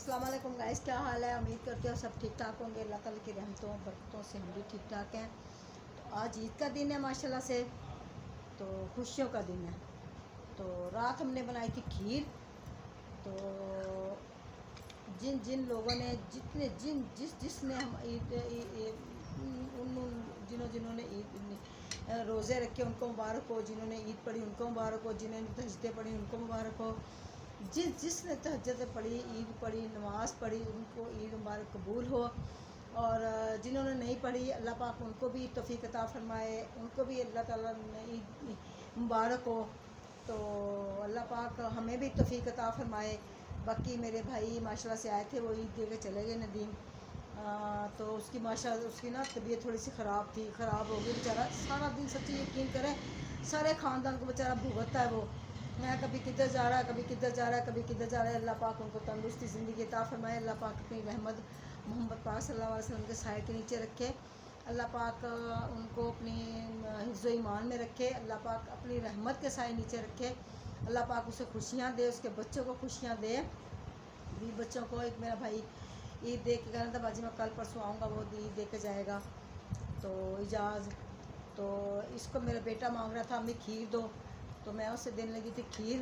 अस्सलाम वालेकुम गाइस, क्या हाल है। उम्मीद करते हो सब ठीक ठाक होंगे। अल्लाह ताला की रहमतों बरकतों से हम भी ठीक ठाक हैं। तो आज ईद का दिन है माशाल्लाह से, तो खुशियों का दिन है। तो रात हमने बनाई थी खीर। तो जिन जिन लोगों ने जितने जिन जिस जिसने हम ईद उन जिन्हों जिन्होंने ईद रोज़े रखे उनको मुबारक हो, जिन्होंने ईद पढ़ी उनको मुबारक हो, जिन्होंने तहज्जुदें पढ़ी उनको मुबारक हो। जिसने तहज्जुद पढ़ी, ईद पढ़ी, नमाज़ पढ़ी, उनको ईद मुबारक कबूल हो। और जिन्होंने नहीं पढ़ी अल्लाह पाक उनको भी तौफीक अता फरमाए, उनको भी अल्लाह ताला ने ईद मुबारक हो। तो अल्लाह पाक हमें भी तौफीक अता फरमाए। बाकी मेरे भाई माशाल्लाह से आए थे, वो ईद दे के चले गए नदीम। तो उसकी माशाल्लाह उसकी ना तबीयत थोड़ी सी ख़राब थी, ख़राब हो गई बेचारा। सारा दिन सच्ची यकीन करें सारे ख़ानदान को बेचारा भुगतता है वो। मैं कभी किधर जा रहा है, कभी किधर जा रहा है, कभी किधर जा रहा है। अल्लाह पाक उनको तंदुरुस्ती ज़िंदगी अता फरमाए। अल्लाह पाक अपनी रहमत मोहम्मद पाक सल्लल्लाहु अलैहि वसल्लम के साए के नीचे रखे। अल्लाह पाक उनको अपनी हिफ्ज़ ईमान में रखे। अल्लाह पाक अपनी रहमत के साए नीचे रखे। अल्लाह पाक उसे खुशियाँ दे, उसके बच्चों को खुशियाँ दे। भी बच्चों को एक मेरा भाई ईद दे के कहना था बाजी मैं कल परसों आऊँगा, वो ईद दे के जाएगा। तो इजाज़ तो इसको मेरा बेटा मांग रहा था हमें खीर दो, तो मैं उससे देने लगी थी खीर।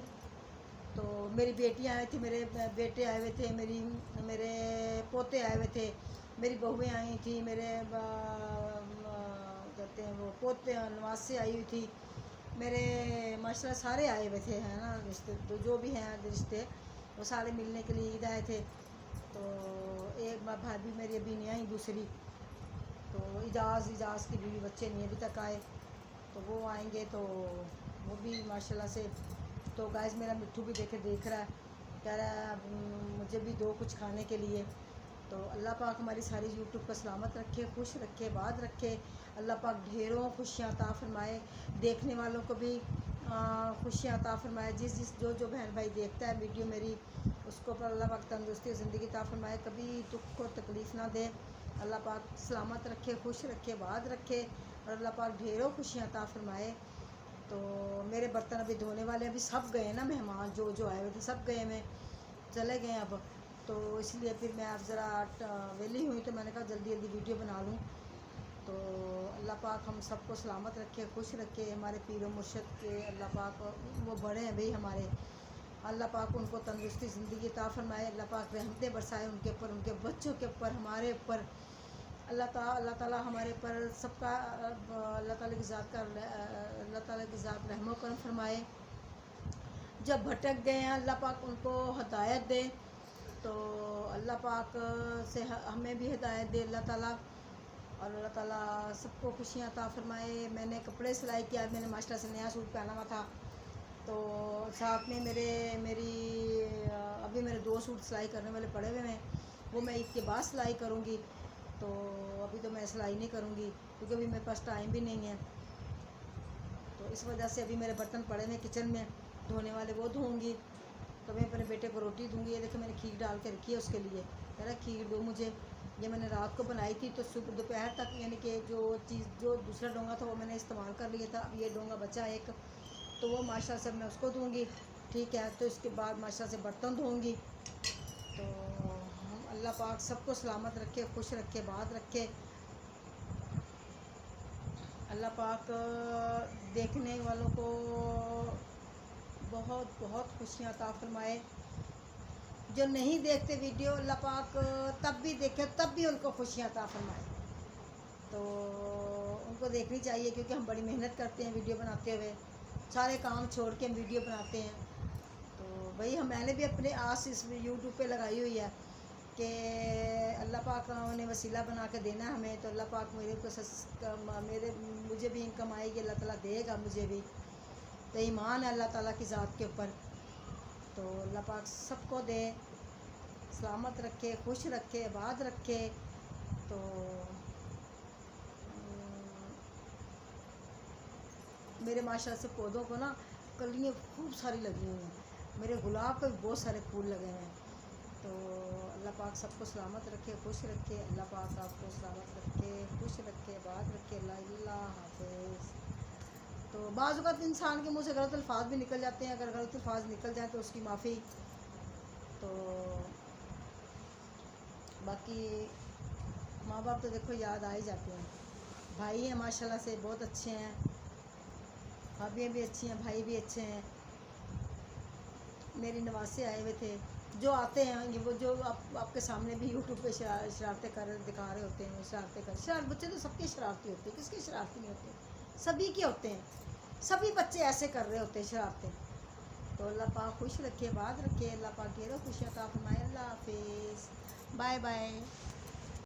तो मेरी बेटियाँ आई थी, मेरे बेटे आए हुए थे, मेरे पोते आए हुए थे, मेरी बहुएँ आई थी, मेरे कहते हैं वो पोते नवाज से आई हुई थी, मेरे माशाल्लाह सारे आए हुए थे, हैं ना रिश्ते, तो जो भी हैं रिश्ते वो सारे मिलने के लिए ईद आए थे। तो एक भाभी मेरी अभी नहीं आई, दूसरी तो इजाज़ की बीवी बच्चे नहीं अभी तक आए, तो वो आएंगे तो वो भी माशाल्लाह से। तो गाइस मेरा मिट्ठू भी देख रहा है, कह रहा है मुझे भी दो कुछ खाने के लिए। तो अल्लाह पाक हमारी सारी यूट्यूब को सलामत रखे, खुश रखे, बाद रखे। अल्लाह पाक ढेरों खुशियाँ अता फरमाए, देखने वालों को भी खुशियाँ अता फरमाए। जिस जो बहन भाई देखता है वीडियो मेरी, उसको पर अल्लाह पाक तंदुरुस्ती ज़िंदगी अता फरमाए, कभी दुख को तकलीफ़ ना दे। अल्लाह पाक सलामत रखे, खुश रखे, बाद रखे, और अल्लाह पाक ढेरों खुशियाँ अता फरमाए। तो मेरे बर्तन अभी धोने वाले अभी सब गए ना, मेहमान जो आए हुए थे सब गए, मैं चले गए अब। तो इसलिए फिर मैं अब ज़रा वेली हुई, तो मैंने कहा जल्दी जल्दी वीडियो बना लूँ। तो अल्लाह पाक हम सबको सलामत रखे, खुश रखे। हमारे पीर व मुर्शद के अल्लाह पाक वो बड़े हैं भाई हमारे, अल्लाह पाक उनको तंदुरुस्ती ज़िंदगी अता फरमाए। अल्लाह पाक रहमतें बरसाए उनके ऊपर, उनके बच्चों के ऊपर, हमारे ऊपर। अल्लाह ताला हमारे ऊपर सबका अल्लाह ताला की ज़ात रहमो करम फरमाए। जब भटक गए हैं अल्लाह पाक उनको हिदायत दे। तो अल्लाह पाक से हमें भी हिदायत दे अल्लाह ताला, और अल्लाह ताला सबको खुशियाँ अता फरमाए। मैंने कपड़े सिलाई किया, मैंने माशाल्लाह से नया सूट पहना हुआ था। तो साथ में मेरी अभी मेरे 2 सूट सिलाई करने वाले पड़े हुए हैं, वो मैं ईद के बाद सिलाई करूँगी। तो अभी तो मैं सिलाई नहीं करूँगी क्योंकि अभी मेरे पास टाइम भी नहीं है। तो इस वजह से अभी मेरे बर्तन पड़े हैं किचन में धोने वाले, वो धोऊँगी। तो मैं अपने बेटे को रोटी दूँगी। ये देखो मैंने खीर डाल के रखी है उसके लिए, कह रहा खीर दो मुझे। ये मैंने रात को बनाई थी, तो सुबह दोपहर तक यानी कि जो दूसरा डोंगा था वो मैंने इस्तेमाल कर लिया था। अब ये डोंगा बचा एक, तो वो माशाल्लाह से मैं उसको दूँगी, ठीक है। तो इसके बाद माशाल्लाह से बर्तन धोऊँगी। तो हम अल्लाह पाक सबको सलामत रखे, खुश रखे, बात रखे। अल्लाह पाक देखने वालों को बहुत बहुत खुशियाँ अता फरमाए। जो नहीं देखते वीडियो अल्लाह पाक तब भी देखे, तब भी उनको खुशियाँ अता फरमाए। तो उनको देखनी चाहिए क्योंकि हम बड़ी मेहनत करते हैं वीडियो बनाते हुए, सारे काम छोड़ के हम वीडियो बनाते हैं। तो भाई मैंने भी अपने आस इस यूट्यूब पे लगाई हुई है कि अल्लाह पाक ने वसीला बना के देना हमें। तो अल्लाह पाक मुझे भी इनकम आएगी, अल्लाह ताला देगा मुझे भी। तो ईमान है अल्लाह ताला की ज़ात के ऊपर। तो अल्लाह पाक सबको दे, सलामत रखे, खुश रखे, आबाद रखे। तो मेरे माशाल्लाह से पौधों को ना कलियाँ खूब सारी लगी हुई हैं, मेरे गुलाब के भी बहुत सारे फूल लगे हुए हैं। तो अल्लाह पाक सबको सलामत रखे, खुश रखे। अल्लाह पाक आपको सलामत रखे, खुश रखे, बात रखे। अल्लाह हाफिज़। तो बाज़ औक़ात इंसान के मुँह से गलत अल्फाज भी निकल जाते हैं, अगर गलत अल्फाज निकल जाए तो उसकी माफ़ी। तो बाकी माँ बाप तो देखो याद आ ही जाते हैं। भाई हैं माशाल्लाह से बहुत अच्छे हैं, भाभियाँ भी अच्छी हैं, भाई भी अच्छे हैं। मेरी नवासे आए हुए थे, जो आते हैं ये वो जो आपके सामने भी यूट्यूब पे शरारतें कर दिखा रहे होते हैं, शरारतें कर बच्चे तो सबके शरारती होते हैं, किसके शरारती नहीं होते, सभी के होते हैं, सभी बच्चे ऐसे कर रहे होते हैं शरारतें। तो अल्लाह पाक खुश रखे, बात रखे, अल्लाह पाक ये खुशियाँ अता फरमाए। अल्लाह हाफिज़, बाय बाय।